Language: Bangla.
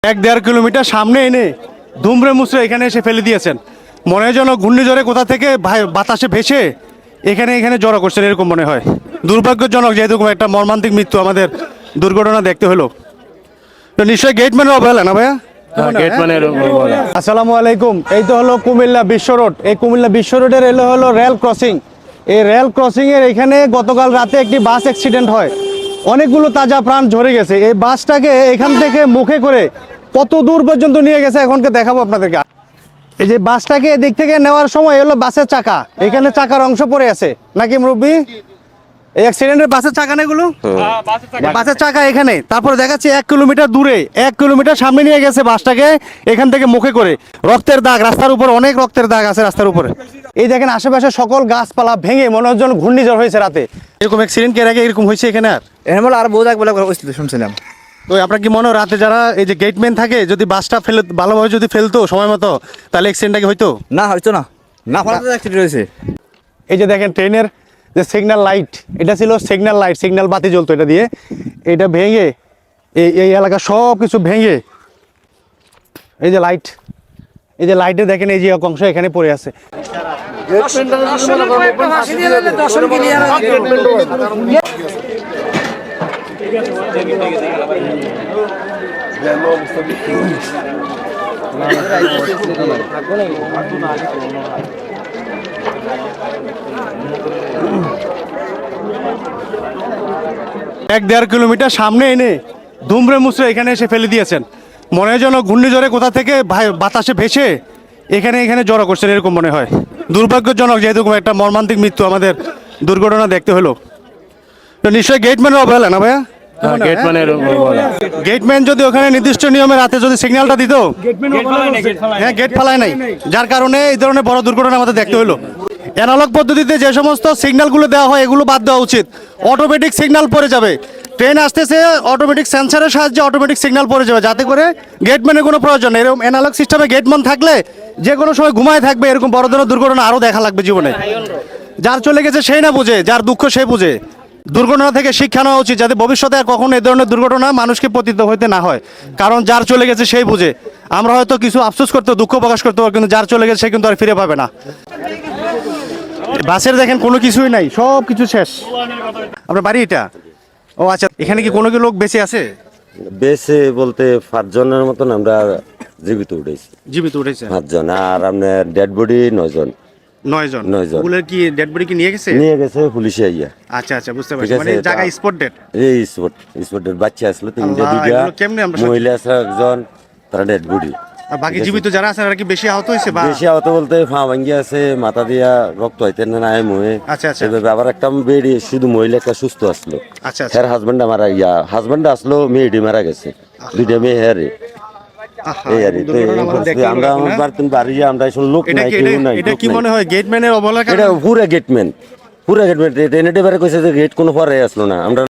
1-1.5 কিলোমিটার সামনে এনে দুমড়ে মুচড়ে এখানে এসে ফেলে দিয়েছেন। মনে হয় যেন ঘূর্ণিঝড়ে কোথা থেকে বাতাসে ভেসে এখানে এখানে জড়ো করছেন, এরকম মনে হয়। দুর্ভাগ্যজনক যে এরকম একটা মর্মান্তিক মৃত্যু আমাদের দুর্ঘটনা দেখতে হলো। তো নিশ্চয়ই গেটম্যানের অবহেলা না ভাইয়া? আসসালামু আলাইকুম। এই তো হলো কুমিল্লা বিশ্ব রোড। এই কুমিল্লা বিশ্ব রোডের হলো রেল ক্রসিং। এই রেল ক্রসিং এর এখানে গতকাল রাতে একটি বাস অ্যাক্সিডেন্ট হয়, অনেকগুলো তাজা প্রাণ ঝরে গেছে। এই বাসটাকে এখান থেকে মুখে করে কত দূর পর্যন্ত নিয়ে গেছে এখনকে দেখাবো আপনাদেরকে। এই যে বাসটাকে এদিক থেকে নেওয়ার সময় হলো বাসের চাকা, এখানে চাকার অংশ পড়ে আছে নাকি মুরব্বী? এই অ্যাক্সিডেন্টের বাসের চাকা না এগুলো? বাসের চাকা এখানে। তারপরে দেখাচ্ছে 1 কিলোমিটার দূরে, 1 কিলোমিটার সামনে নিয়ে গেছে বাসটাকে এখান থেকে মুখে করে। রক্তের দাগ রাস্তার উপর, অনেক রক্তের দাগ আছে রাস্তার উপরে। এই দেখেন আশেপাশে সকল গাছপালা ভেঙে মনে হচ্ছে ঘূর্ণিঝড় হয়েছে রাতে। এরকম অ্যাক্সিডেন্ট কে আগে এরকম হয়েছে এখানে? আর বহু জায়গা বলে শুনছিলাম। তো আপনার কি মনে হয় রাতে যারা এই যে গেটম্যান থাকে যদি বাসটা ফেলে ভালোভাবে যদি ফেলতো সময় মতো, তাহলে অ্যাক্সিডেন্টটা কি হইতো? না, হয়তো না, না ফলাতে অ্যাক্সিডেন্ট হয়েছে। এই যে দেখেন ট্রেনের যে সিগন্যাল লাইট, এটা ছিল সিগন্যাল লাইট, সিগন্যাল বাতি জ্বলতো এটা দিয়ে। এটা ভেঙে এই এলাকা সব কিছু ভেঙে এই যে লাইট, এই যে লাইটে দেখেন এই যে অংশ এখানে পড়ে আছে। এক 1.5 কিলোমিটার সামনে এনে দুমড়ে মুচড়ে এখানে এসে ফেলে দিয়েছেন। মনে হয় যেন ঘূর্ণিঝড়ে কোথা থেকে বাতাসে ভেসে এখানে এখানে জড়ো করছেন, এরকম মনে হয়। দুর্ভাগ্যজনক যে এরকম একটা মর্মান্তিক মৃত্যু আমাদের দুর্ঘটনা দেখতে হলো। তো নিশ্চয়ই গেটম্যানের অবহেলা না ভাইয়া? গেটম্যান যদি ওখানে নির্দিষ্ট নিয়মে রাতে যদি সিগন্যালটা দিত, হ্যাঁ গেট ফেলায় নাই, যার কারণে এই ধরনের বড় দুর্ঘটনা আমাদের দেখতে হলো। অ্যানালগ পদ্ধতিতে যে সমস্ত সিগন্যালগুলো দেওয়া হয় এগুলো বাদ দেওয়া উচিত। অটোমেটিক সিগন্যাল পড়ে যাবে, ট্রেন আসতেছে অটোমেটিক সেন্সারের সাহায্যে অটোমেটিক সিগন্যাল পড়ে যাবে, যাতে করে গেটম্যানের কোনো প্রয়োজন নেই। এরকম অ্যানালগ সিস্টেমে গেটম্যান থাকলে যে কোনো সময় ঘুমায় থাকবে, এরকম বড় ধরনের দুর্ঘটনা আরও দেখা লাগবে জীবনে। যার চলে গেছে সেই না বুঝে, যার দুঃখ সে বুঝে। দুর্ঘটনা থেকে শিক্ষা নেওয়া উচিত, যাতে ভবিষ্যতে আর কখনো এই ধরনের দুর্ঘটনা মানুষকে পতিত হইতে না হয়। কারণ যার চলে গেছে সেই বুঝে। আমরা হয়তো কিছু আফসোস করতে, দুঃখ প্রকাশ করতে পারবো, কিন্তু যার চলে গেছে সে কিন্তু আর ফিরে পাবে না। বাসের দেখেন কোনো কিছুই নাই, সব কিছু শেষ। আপনার বাড়ি এটা? ও আচ্ছা, এখানে কি কোনো কি লোক বেঁচে আছে? বেঁচে বলতে 5 জনের মতন আমরা জীবিত উঠেছি। জীবিত উঠেছে 5 জন, আর আপনার ডেড বডি 9 জন। 9 জন। 9 জন। ওগুলোর কি ডেড বডি কি নিয়ে গেছে? নিয়ে গেছে পুলিশে আইয়া। আচ্ছা আচ্ছা, বুঝতে পারছি। মানে জায়গা স্পট ডেড। এই স্পটের বাচ্চা আসলো 3টা, আল্লাহ, 2টা এগুলো কেমনে আমরা মহিলা আছে একজন, তারা ডেড বডি। আর বাকি জীবিত যারা আছে তারা কি বেশি আহত হয়েছে? বা বেশি আহত বলতে পা ভাঙ্গি আছে, মাথা দিয়া রক্ত হইতে না নাই মুহে। আচ্ছা আচ্ছা সেভাবে আবার একটা বেডি শুধু মহিলা একটা সুস্থ আসলো। আচ্ছা আচ্ছা। হের হাজবেন্ড মারা হাজবেন্ড আসলো, মেয়েটি মারা গেছে, 2টা মেয়ে হেরে। এই আর আমরা আমার বাড়ি আমরা লোক নাই, কেউ নাই। এটা কি মনে হয় গেটম্যানের অবহেলা? এটা পুরা গেটম্যান ট্রেনে কইছে যে গেট কোনো পরে আসলো না। আমরা